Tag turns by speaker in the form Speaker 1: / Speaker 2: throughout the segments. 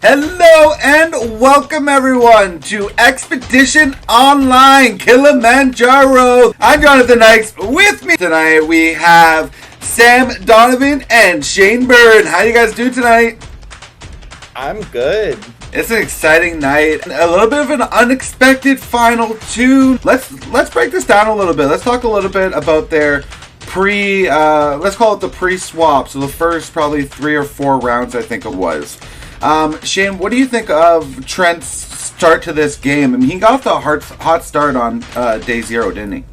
Speaker 1: Hello and welcome everyone to Expedition Online Kilimanjaro. I'm Jonathan Dykes. With me tonight we have Sam, Donovan, and Shane Byrne. How you guys do tonight?
Speaker 2: I'm good.
Speaker 1: It's an exciting night. A little bit of an unexpected final two. Let's break this down a little bit. Let's talk a little bit about their let's call it the pre-swap. So the first probably 3 or 4 rounds, I think it was. Shane, what do you think of Trent's start to this game? I mean, he got off the hot start on day 0, didn't he?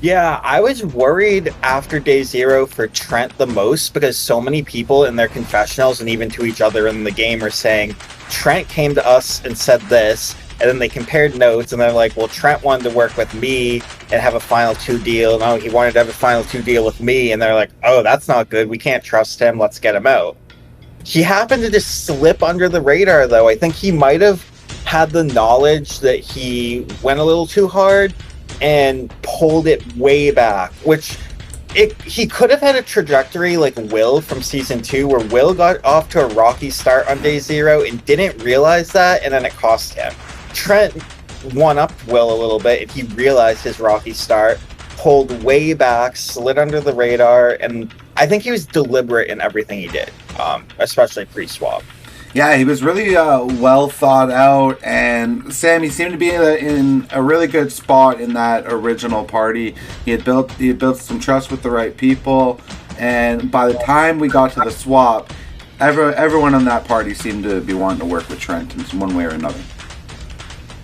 Speaker 2: Yeah, I was worried after day 0 for Trent the most because so many people in their confessionals and even to each other in the game are saying, Trent came to us and said this, and then they compared notes and they're like, well, Trent wanted to work with me and have a final 2 deal. No, he wanted to have a final 2 deal with me, and they're like, oh, that's not good. We can't trust him. Let's get him out. He happened to just slip under the radar, though. I think he might have had the knowledge that he went a little too hard and pulled it way back, which he could have had a trajectory like Will from Season 2, where Will got off to a rocky start on day 0 and didn't realize that, and then it cost him. Trent one-upped Will a little bit, and he realized his rocky start, pulled way back, slid under the radar, and I think he was deliberate in everything he did, especially pre-swap.
Speaker 1: Yeah, he was really well thought out, and Sam, he seemed to be in a really good spot in that original party. He had built some trust with the right people, and by the time we got to the swap, everyone on that party seemed to be wanting to work with Trent in one way or another.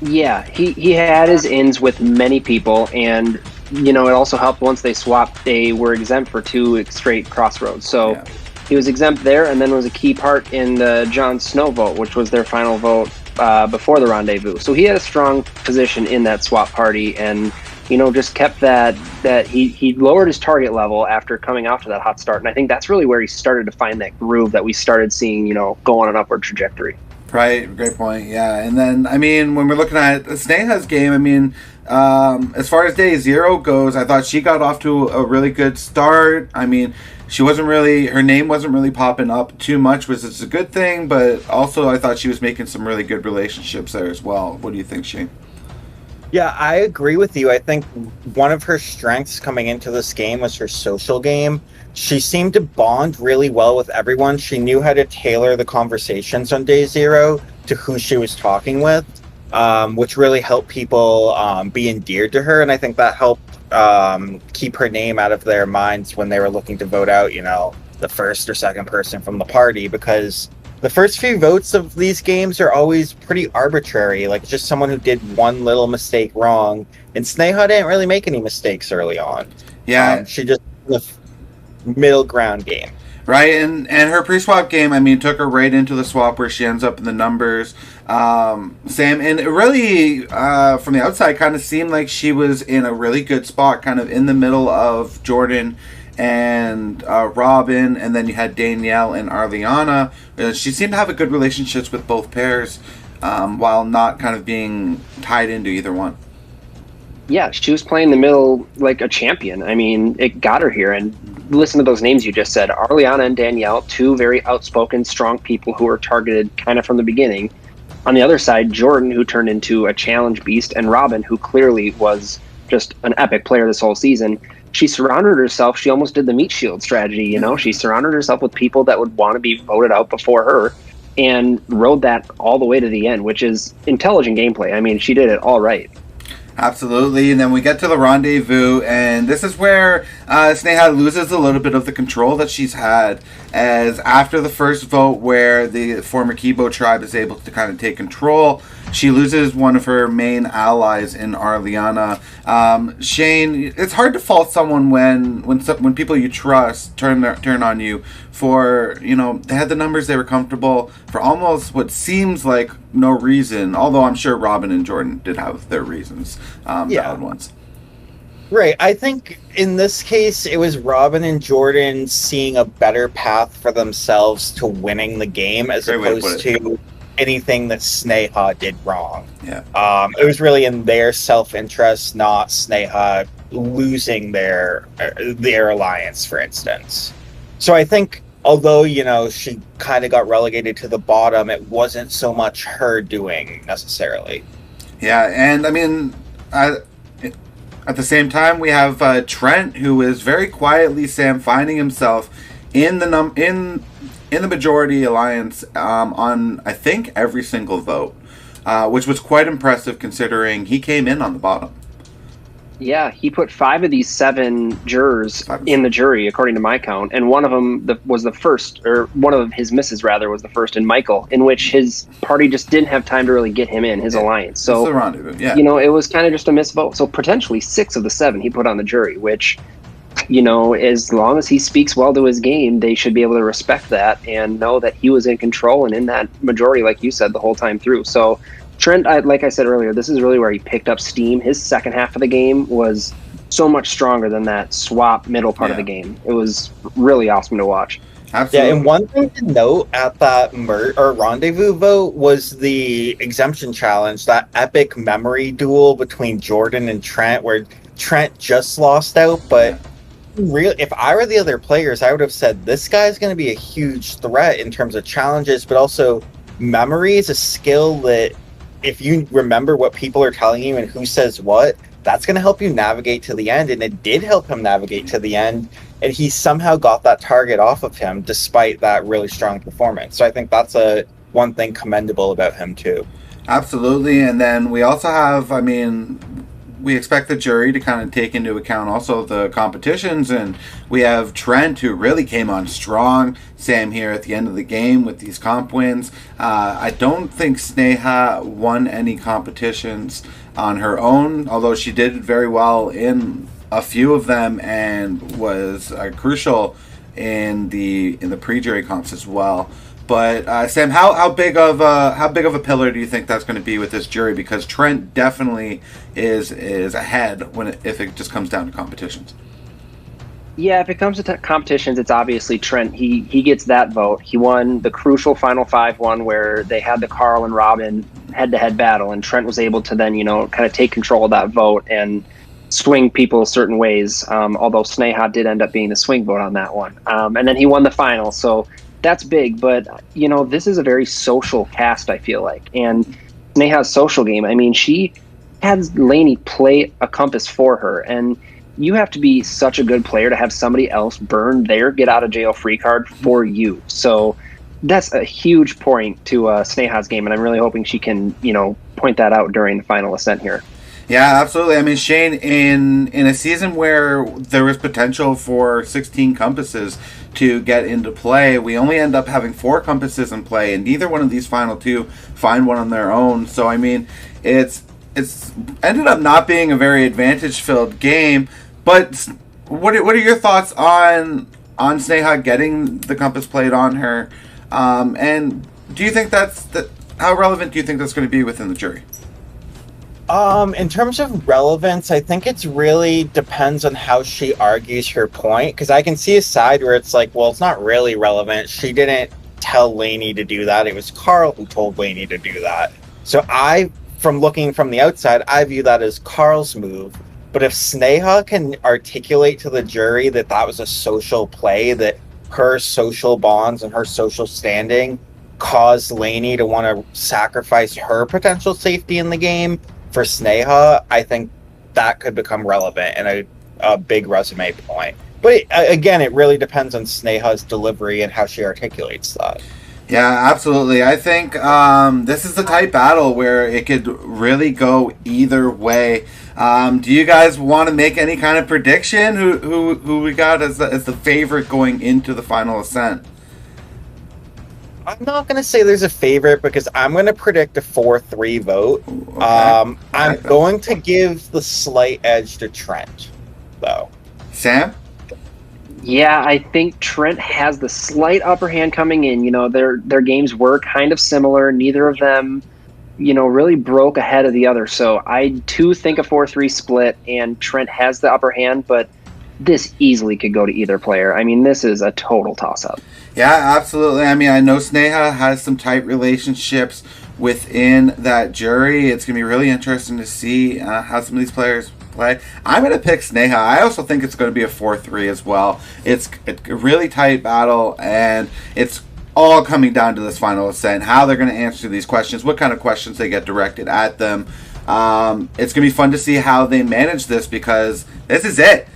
Speaker 3: Yeah, he had his ins with many people, and it also helped once they swapped. They were exempt for 2 straight crossroads, so yeah. He was exempt there, and then was a key part in the Jon Snow vote, which was their final vote before the rendezvous. So he had a strong position in that swap party, and just kept that he lowered his target level after coming off to that hot start, and I think that's really where he started to find that groove that we started seeing, go on an upward trajectory.
Speaker 1: Right, great point. Yeah, and then when we're looking at Sneha's game, as far as day 0 goes, I thought she got off to a really good start. Her name wasn't really popping up too much, which is a good thing, but also I thought she was making some really good relationships there as well. What do you think, Shane?
Speaker 2: Yeah, I agree with you. I think one of her strengths coming into this game was her social game. She seemed to bond really well with everyone. She knew how to tailor the conversations on day 0 to who she was talking with, which really helped people be endeared to her. And I think that helped keep her name out of their minds when they were looking to vote out, the first or second person from the party, because the first few votes of these games are always pretty arbitrary. Like, it's just someone who did one little mistake wrong. And Sneha didn't really make any mistakes early on.
Speaker 1: Yeah.
Speaker 2: She just the middle ground game.
Speaker 1: Right, and her pre-swap game, took her right into the swap where she ends up in the numbers. Sam, and it really, from the outside, kind of seemed like she was in a really good spot, kind of in the middle of Jordan and Robin, and then you had Danielle and Arliana. She seemed to have a good relationships with both pairs, while not kind of being tied into either one.
Speaker 3: Yeah, she was playing the middle like a champion. It got her here, and listen to those names you just said. Arliana and Danielle, 2 very outspoken, strong people who were targeted kind of from the beginning. On the other side, Jordan, who turned into a challenge beast, and Robin, who clearly was just an epic player this whole season. She surrounded herself, she almost did the meat shield strategy, She surrounded herself with people that would want to be voted out before her and rode that all the way to the end, which is intelligent gameplay. She did it all right.
Speaker 1: Absolutely, and then we get to the rendezvous, and this is where Sneha loses a little bit of the control that she's had, as after the first vote where the former Kibo tribe is able to kind of take control, she loses one of her main allies in Arliana. Shane, it's hard to fault someone when people you trust turn on you for, they had the numbers, they were comfortable for almost what seems like no reason, although I'm sure Robin and Jordan did have their reasons, valid ones.
Speaker 2: Right. I think in this case, it was Robin and Jordan seeing a better path for themselves to winning the game as opposed to anything that Sneha did wrong.
Speaker 1: Yeah.
Speaker 2: It was really in their self-interest, not Sneha losing their alliance, for instance. So I think although, she kind of got relegated to the bottom, it wasn't so much her doing necessarily.
Speaker 1: Yeah, and I mean, at the same time, we have Trent, who is very quietly, Sam, finding himself in the majority alliance on, I think, every single vote, which was quite impressive considering he came in on the bottom.
Speaker 3: Yeah, he put 5 of these 7 jurors in the jury, according to my count, and one of them was the first, or one of his misses, rather, was the first in Michael, in which his party just didn't have time to really get him in, his alliance. So,
Speaker 1: it's the rendezvous, yeah.
Speaker 3: It was kind of just a misvote. So potentially 6 of the 7 he put on the jury, which, as long as he speaks well to his game, they should be able to respect that and know that he was in control and in that majority, like you said, the whole time through. So Trent, like I said earlier, this is really where he picked up steam. His second half of the game was so much stronger than that swap middle part of the game. It was really awesome to watch.
Speaker 1: Absolutely.
Speaker 2: Yeah, and one thing to note at that rendezvous vote was the exemption challenge, that epic memory duel between Jordan and Trent, where Trent just lost out, but if I were the other players, I would have said this guy's going to be a huge threat in terms of challenges, but also memory is a skill that, if you remember what people are telling you and who says what, that's going to help you navigate to the end. And it did help him navigate to the end. And he somehow got that target off of him despite that really strong performance. So I think that's one thing commendable about him too.
Speaker 1: Absolutely. And then we also have, we expect the jury to kind of take into account also the competitions, and we have Trent, who really came on strong, Sam, here at the end of the game with these comp wins. I don't think Sneha won any competitions on her own, although she did very well in a few of them and was crucial in the pre-jury comps as well. But Sam, how big of a pillar do you think that's going to be with this jury? Because Trent definitely is ahead if it just comes down to competitions.
Speaker 3: Yeah, if it comes to competitions, it's obviously Trent. He gets that vote. He won the crucial Final 5 one where they had the Carl and Robin head-to-head battle, and Trent was able to then kind of take control of that vote and swing people certain ways. Although Sneha did end up being the swing vote on that one, and then he won the final. So that's big, but this is a very social cast, I feel like, and Sneha's social game. She had Lainey play a compass for her, and you have to be such a good player to have somebody else burn their get out of jail free card for you. So that's a huge point to Sneha's game, and I'm really hoping she can point that out during the final ascent here.
Speaker 1: Yeah, absolutely. Shane, in a season where there was potential for 16 compasses to get into play, we only end up having 4 compasses in play, and neither one of these final 2 find one on their own. So, it's ended up not being a very advantage-filled game. But what are your thoughts on Sneha getting the compass played on her? And do you think how relevant do you think that's going to be within the jury?
Speaker 2: In terms of relevance, I think it's really depends on how she argues her point, because I can see a side where it's like, well, it's not really relevant. She didn't tell Lainey to do that. It was Carl who told Lainey to do that. So from looking from the outside, I view that as Carl's move. But if Sneha can articulate to the jury that was a social play, that her social bonds and her social standing caused Lainey to want to sacrifice her potential safety in the game for Sneha, I think that could become relevant and a big resume point. But again, it really depends on Sneha's delivery and how she articulates that.
Speaker 1: Yeah, absolutely. I think this is the type battle where it could really go either way. Do you guys want to make any kind of prediction? Who we got as the favorite going into the final ascent?
Speaker 2: I'm not going to say there's a favorite because I'm going to predict a 4-3 vote.
Speaker 1: Okay.
Speaker 2: I'm going to give the slight edge to Trent, though.
Speaker 1: Sam?
Speaker 3: Yeah, I think Trent has the slight upper hand coming in. Their games were kind of similar. Neither of them, really broke ahead of the other. So I too think a 4-3 split, and Trent has the upper hand, but this easily could go to either player. This is a total toss-up.
Speaker 1: Yeah, absolutely. I know Sneha has some tight relationships within that jury. It's going to be really interesting to see how some of these players play. I'm going to pick Sneha. I also think it's going to be a 4-3 as well. It's a really tight battle, and it's all coming down to this final ascent, how they're going to answer these questions, what kind of questions they get directed at them. It's going to be fun to see how they manage this, because this is it.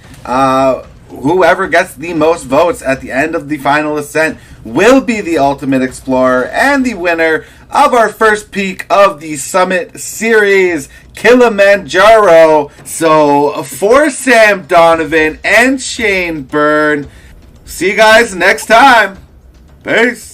Speaker 1: Whoever gets the most votes at the end of the final ascent will be the ultimate explorer and the winner of our first peak of the Summit Series, Kilimanjaro. So for Sam Donovan and Shane Byrne, see you guys next time. Peace.